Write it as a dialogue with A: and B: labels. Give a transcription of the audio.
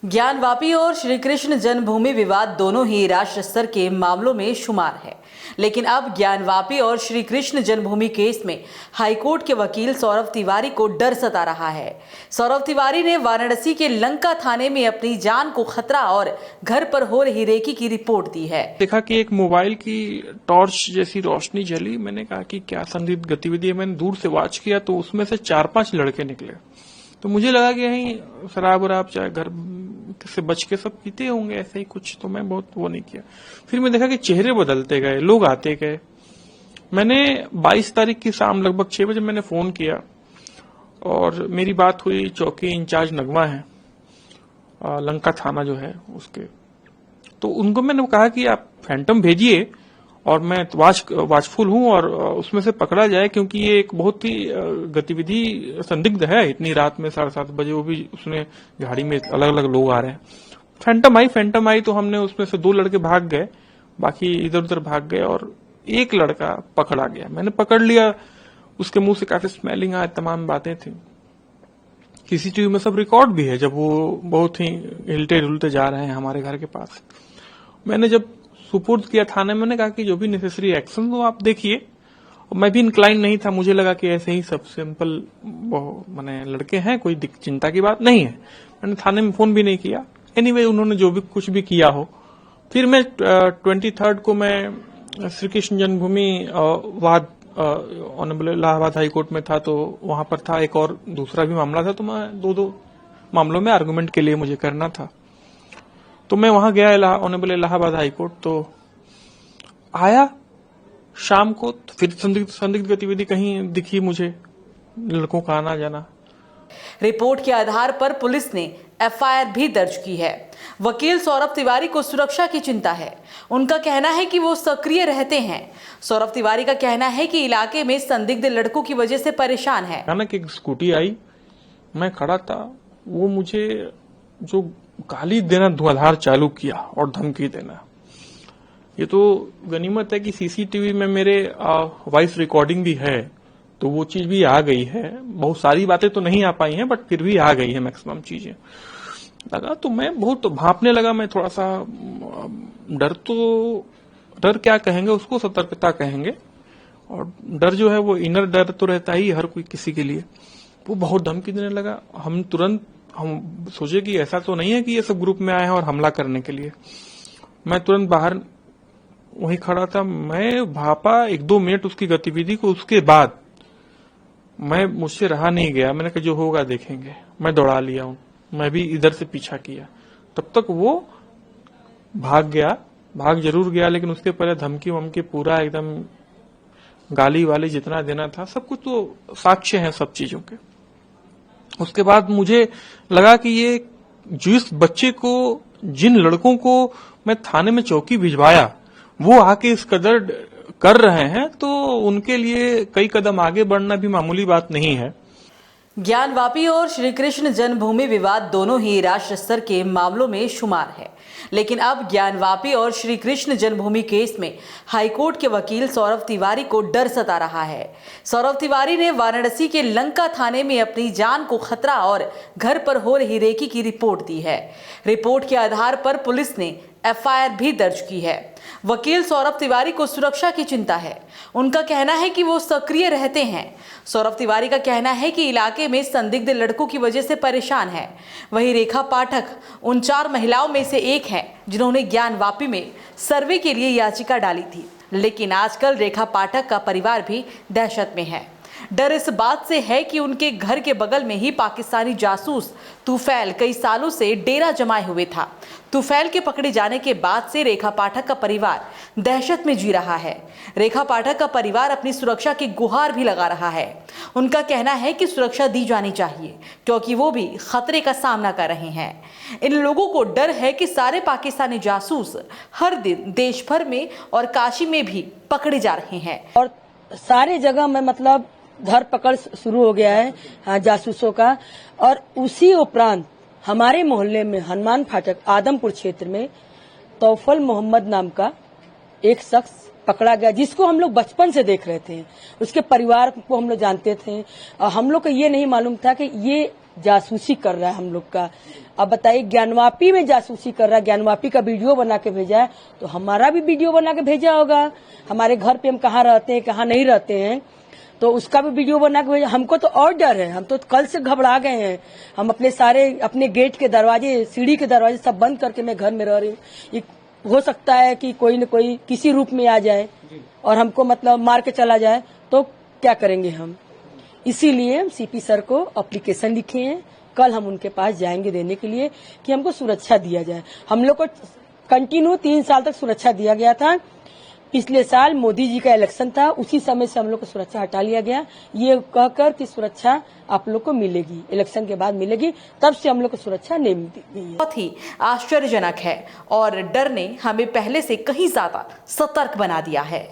A: ज्ञानवापी और श्री कृष्ण जन्मभूमि विवाद दोनों ही राष्ट्र स्तर के मामलों में शुमार है, लेकिन अब ज्ञानवापी और श्री कृष्ण जन्मभूमि केस में हाईकोर्ट के वकील सौरभ तिवारी को डर सता रहा है। सौरभ तिवारी ने वाराणसी के लंका थाने में अपनी जान को खतरा और घर पर हो रही रेकी की रिपोर्ट दी है।
B: देखा कि एक मोबाइल की टॉर्च जैसी रोशनी जली। मैंने कहा कि क्या संदिग्ध गतिविधि है। मैंने दूर से वॉच किया तो उसमें से 4-5 लड़के निकले। तो मुझे लगा कि यहीं शराब वराब चाहे घर से बच के सब पीते होंगे, ऐसे ही कुछ। तो मैं बहुत वो नहीं किया। फिर मैं देखा कि चेहरे बदलते गए, लोग आते गए। मैंने 22 तारीख की शाम लगभग 6 बजे मैंने फोन किया और मेरी बात हुई चौकी इंचार्ज नगमा है, लंका थाना जो है उसके। तो उनको मैंने कहा कि आप फैंटम भेजिए और मैं वाचफुल हूं और उसमें से पकड़ा जाए, क्योंकि ये एक बहुत ही गतिविधि संदिग्ध है। इतनी रात में 7:30 बजे, वो भी उसने गाड़ी में अलग अलग लोग आ रहे हैं। फैंटम आई तो हमने उसमें से 2 लड़के भाग गए, बाकी इधर उधर भाग गए और एक लड़का पकड़ा गया। मैंने पकड़ लिया, उसके मुंह से काफी स्मेलिंग आया, तमाम बातें थी। सीसीटीवी में सब रिकॉर्ड भी है, जब वो बहुत ही हिलते डुलते जा रहे हैं हमारे घर के पास। मैंने जब सुपुर्द किया थाने में, मैंने कहा कि जो भी नेसेसरी एक्शन हो आप देखिए। मैं भी इंक्लाइन नहीं था, मुझे लगा कि ऐसे ही सब सिंपल माने लड़के हैं, कोई चिंता की बात नहीं है। मैंने थाने में फोन भी नहीं किया। एनीवे उन्होंने जो भी कुछ भी किया हो। फिर मैं 23 को मैं श्री कृष्ण जन्मभूमि वाद ऑनरेबल इलाहाबाद हाई कोर्ट में था, तो वहां पर था। एक और दूसरा भी मामला था, तो मैं दो मामलों में आर्गुमेंट के लिए मुझे करना था। तो मैं वहां गया ऑनरेबल इलाहाबाद हाई कोर्ट। तो आया शाम को, तो फिर संदिग्ध गतिविधि कहीं दिखी मुझे, लड़कों का आना जाना।
A: रिपोर्ट के आधार पर पुलिस ने एफआईआर भी दर्ज की है। वकील सौरभ तिवारी को सुरक्षा की चिंता है। उनका कहना है कि वो सक्रिय रहते हैं। सौरभ तिवारी का कहना है कि इलाके में संदिग्ध लड़कों की वजह से परेशान है।
B: अचानक एक स्कूटी आई, मैं खड़ा था, वो मुझे जो गाली देना धुआंधार चालू किया और धमकी देना। ये तो गनीमत है कि सीसीटीवी में मेरे वॉइस रिकॉर्डिंग भी है, तो वो चीज भी आ गई है। बहुत सारी बातें तो नहीं आ पाई हैं, बट फिर भी आ गई है मैक्सिमम चीजें। लगा तो मैं बहुत भांपने लगा। मैं थोड़ा सा डर क्या कहेंगे उसको, सतर्कता कहेंगे। और डर जो है वो इनर डर तो रहता ही हर कोई किसी के लिए। वो बहुत धमकी देने लगा। हम सोचे कि ऐसा तो नहीं है कि ये सब ग्रुप में आए हैं और हमला करने के लिए। मैं तुरंत बाहर वहीं खड़ा था। मैं भापा 1-2 मिनट उसकी गतिविधि को। उसके बाद मुझसे रहा नहीं गया। मैंने कहा जो होगा देखेंगे। मैं दौड़ा लिया हूं। मैं भी इधर से पीछा किया। तब तक वो भाग जरूर गया, लेकिन उसके पहले धमकी वमकी पूरा एकदम गाली वाली जितना देना था सब कुछ तो साक्ष्य है सब चीजों के। उसके बाद मुझे लगा कि ये जिस बच्चे को, जिन लड़कों को मैं थाने में चौकी भिजवाया, वो आके इस कदर कर रहे हैं, तो उनके लिए कई कदम आगे बढ़ना भी मामूली बात नहीं है।
A: ज्ञानवापी और श्री कृष्ण जन्मभूमि विवाद दोनों ही राष्ट्र स्तर के मामलों में शुमार है, लेकिन अब ज्ञानवापी और श्री कृष्ण जन्मभूमि केस में हाईकोर्ट के वकील सौरभ तिवारी को डर सता रहा है। सौरभ तिवारी ने वाराणसी के लंका थाने में अपनी जान को खतरा और घर पर हो रही रेकी की रिपोर्ट दी है। रिपोर्ट के आधार पर पुलिस ने एफआईआर भी दर्ज की है। वकील सौरभ तिवारी को सुरक्षा की चिंता है। उनका कहना है कि वो सक्रिय रहते हैं। सौरभ तिवारी का कहना है कि इलाके में संदिग्ध लड़कों की वजह से परेशान है। वहीं रेखा पाठक उन 4 महिलाओं में से एक है जिन्होंने ज्ञानवापी में सर्वे के लिए याचिका डाली थी, लेकिन आजकल रेखा पाठक का परिवार भी दहशत में है। डर इस बात से है कि उनके घर के बगल में ही पाकिस्तानी जासूस तुफैल कई सालों से डेरा जमाए हुए था। तुफैल के पकड़े जाने के बाद से रेखा पाठक का परिवार दहशत में जी रहा है। रेखा पाठक का परिवार अपनी सुरक्षा की गुहार भी लगा रहा है। उनका कहना है कि सुरक्षा दी जानी चाहिए, क्योंकि वो भी खतरे का सामना कर रहे हैं। इन लोगों को डर है कि सारे पाकिस्तानी जासूस हर दिन देश भर में और काशी में भी पकड़े जा रहे हैं
C: और सारे जगह में मतलब धर पकड़ शुरू हो गया है जासूसों का। और उसी उपरांत हमारे मोहल्ले में हनुमान फाटक आदमपुर क्षेत्र में तौफल मोहम्मद नाम का एक शख्स पकड़ा गया, जिसको हम लोग बचपन से देख रहे थे। उसके परिवार को हम लोग जानते थे। हम लोग को ये नहीं मालूम था कि ये जासूसी कर रहा है हम लोग का। अब बताइए, ज्ञानवापी में जासूसी कर रहा है, ज्ञानवापी का वीडियो बना के भेजा है, तो हमारा भी वीडियो बना के भेजा होगा। हमारे घर पे हम कहाँ रहते हैं, कहाँ नहीं रहते हैं, तो उसका भी वीडियो बना के भेजा। हमको तो और डर है, हम तो कल से घबरा गए हैं। हम अपने गेट के दरवाजे, सीढ़ी के दरवाजे सब बंद करके मैं घर में रह रही हूँ। हो सकता है कि कोई न कोई किसी रूप में आ जाए और हमको मतलब मार के चला जाए, तो क्या करेंगे हम। इसीलिए हम सीपी सर को एप्लीकेशन लिखे हैं, कल हम उनके पास जाएंगे देने के लिए कि हमको सुरक्षा दिया जाए। हम लोग को कंटिन्यू 3 साल तक सुरक्षा दिया गया था। पिछले साल मोदी जी का इलेक्शन था, उसी समय से हम लोग को सुरक्षा हटा लिया गया, ये कहकर कि सुरक्षा आप लोग को मिलेगी, इलेक्शन के बाद मिलेगी, तब से हम लोग को सुरक्षा नहीं मिली है।
A: बहुत ही आश्चर्यजनक है और डर ने हमें पहले से कहीं ज्यादा सतर्क बना दिया है।